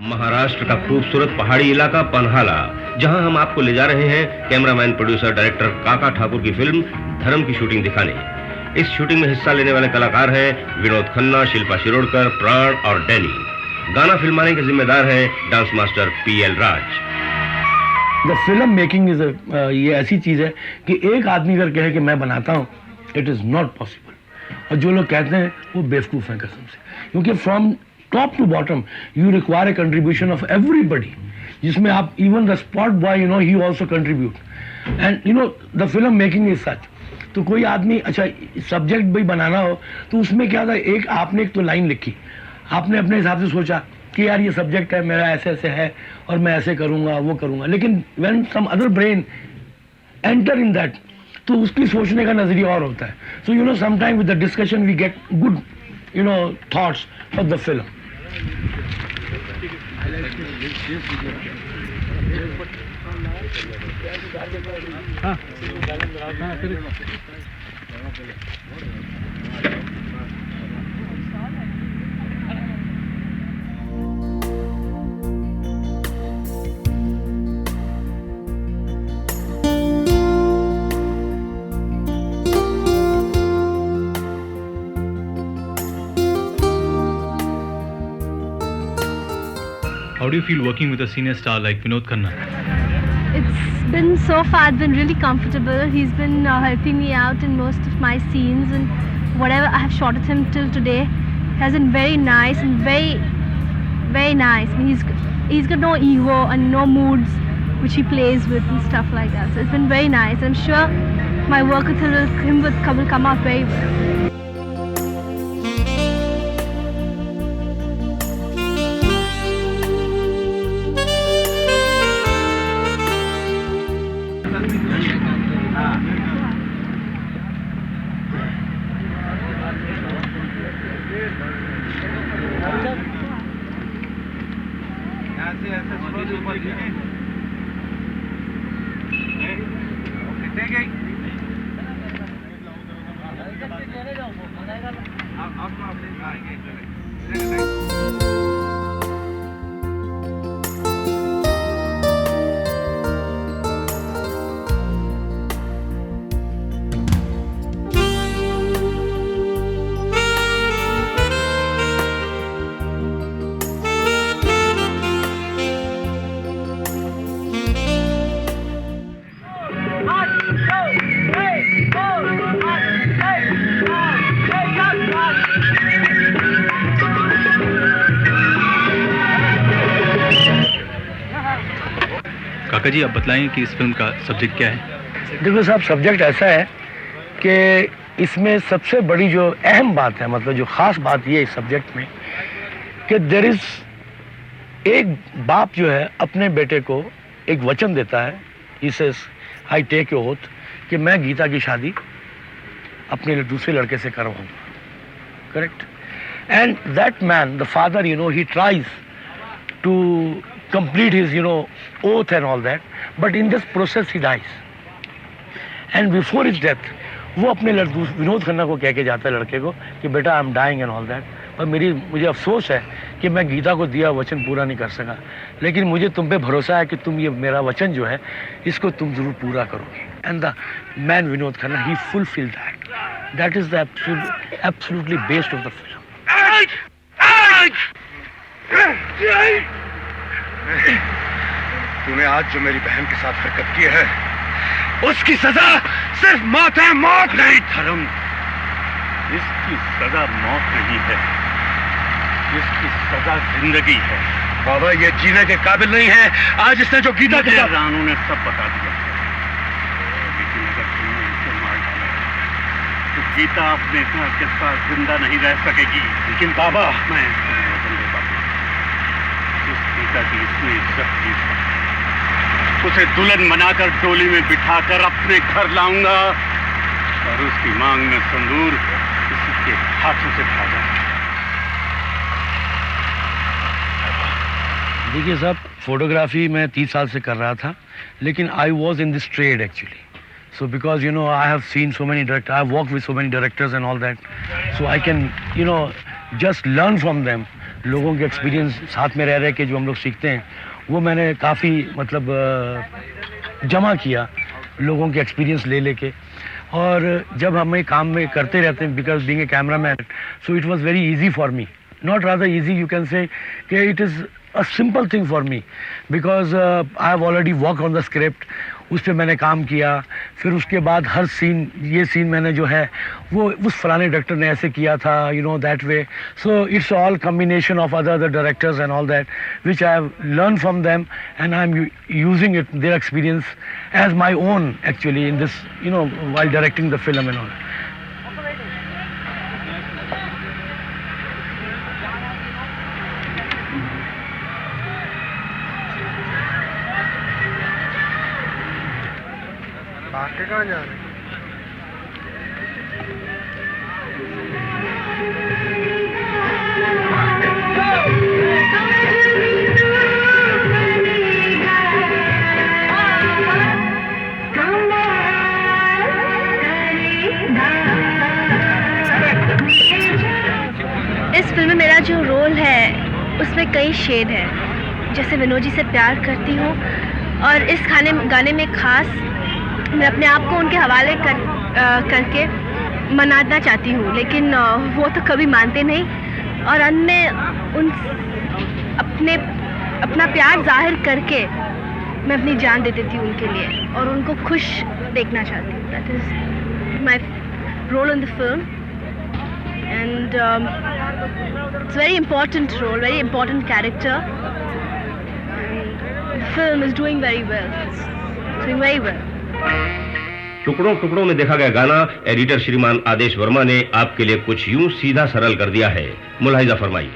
महाराष्ट्र का खूबसूरत पहाड़ी इलाका पन्हाला, जहां हम आपको ले जा रहे हैं कैमरामैन प्रोड्यूसर डायरेक्टर काका ठाकुर की फिल्म धर्म की शूटिंग दिखाने। इस शूटिंग में हिस्सा लेने वाले कलाकार हैं विनोद खन्ना, शिल्पा शिरोडकर, प्राण और डैनी। गाना फिल्माने के जिम्मेदार हैं dance master PL Raj. The film making is ये ऐसी चीज है कि एक आदमी अगर कहे कि मैं बनाता हूँ, इट इज नॉट पॉसिबल। और जो लोग कहते हैं वो बेवकूफ हैं कसम से, क्योंकि from top to bottom you require a contribution of everybody, जिसमें आप इवन द स्पॉट बॉय ही also contribute and the film making is such. तो कोई आदमी अच्छा सब्जेक्ट भी बनाना हो तो उसमें क्या था, आपने एक तो लाइन लिखी, आपने अपने हिसाब से सोचा कि यार ये सब्जेक्ट है मेरा, ऐसे ऐसे है और मैं ऐसे करूंगा वो करूंगा, लेकिन when some other brain enter in that तो उसकी सोचने का नजरिया और होता है। So sometime with the discussion we get good thoughts for the film. How do you feel working with a senior star like Vinod Khanna? It's been so far, it's been really comfortable. He's been helping me out in most of my scenes, and whatever I have shot with him till today has been very nice and very, very nice. I mean, he's got no ego and no moods which he plays with and stuff like that. So it's been very nice. I'm sure my work with him will come out very well. काका जी, आप बतलाएं कि इस film का subject क्या है? देखो साहब, subject ऐसा है कि इसमें सबसे बड़ी जो अहम बात है, मतलब जो खास बात ये है इस सब्जेक्ट में कि देयर इज एक बाप जो है अपने बेटे को एक वचन देता है, he says I take your oath, कि मैं गीता की शादी अपने दूसरे लड़के से करवाऊंगा, correct? And that man, the father, he tries to complete his oath and all that, but in this process he dies. And before his death वो अपने विनोद खन्ना को कह के जाता है लड़के को कि बेटा I am dying and all that, पर मुझे अफसोस है कि मैं गीता को दिया वचन पूरा नहीं कर सका, लेकिन मुझे तुम पे भरोसा है कि तुम ये मेरा वचन जो है इसको तुम जरूर पूरा करोगे। And the man Vinod Khanna, he fulfil that is the absolutely best of the film. तूने आज जो मेरी बहन के साथ हरकत की है उसकी सजा सिर्फ मौत है, मौत नहीं। धर्म, इसकी सजा मौत नहीं है, इसकी सजा जिंदगी है। बाबा ये जीने के काबिल नहीं है। आज इसने जो गीता के साथ, रानू ने सब बता दिया, लेकिन अगर तुमने इसे मार डाला तो गीता अपने घर के साथ जिंदा नहीं रह सकेगी। लेकिन बाबा, मैं इस गीता की इसमें इज्जत की, उसे दुल्हन बनाकर डोली में बिठाकर अपने घर लाऊंगा और उसकी मांग में संदूर किसी के हाथों से भागा। देखिए साहब, फोटोग्राफी मैं 30 साल से कर रहा था, लेकिन I was in this trade actually. So because I have seen so many directors, I have worked with so many directors and all that, so I can just learn from them लोगों के experience साथ में रह रहे के जो हम लोग सीखते हैं, वो मैंने काफ़ी मतलब जमा किया लोगों के एक्सपीरियंस ले लेके। और जब हमें काम में करते रहते हैं, because being a cameraman, so it was very easy for me, not rather easy, you can say कि it is a simple thing for me, because I have already work on the script, उस पर मैंने काम किया। फिर उसके बाद हर scene, ये सीन मैंने जो है वो उस फलाने डायरेक्टर ने ऐसे किया था, you know, that way. So it's all combination of other directors and all that which I have learn from them and I am using it, their experience as my own actually in this, you know, while directing the film and all. आके कहाँ जा रहे? इस film में मेरा जो role है उसमें कई शेड है। जैसे विनोद जी से प्यार करती हूँ, और इस गाने में खास मैं अपने आप को उनके हवाले करके मनाना चाहती हूँ, लेकिन वो तो कभी मानते नहीं, और अन्य उन अपना प्यार जाहिर करके मैं अपनी जान दे देती हूँ उनके लिए, और उनको खुश देखना चाहती हूँ। That is my role in the film, and it's a very important role, very important character, and the film is doing very well. It's doing very well. टुकड़ों टुकड़ों में देखा गया गाना एडिटर श्रीमान आदेश वर्मा ने आपके लिए कुछ यूं सीधा सरल कर दिया है, मुलाहिजा फरमाइए।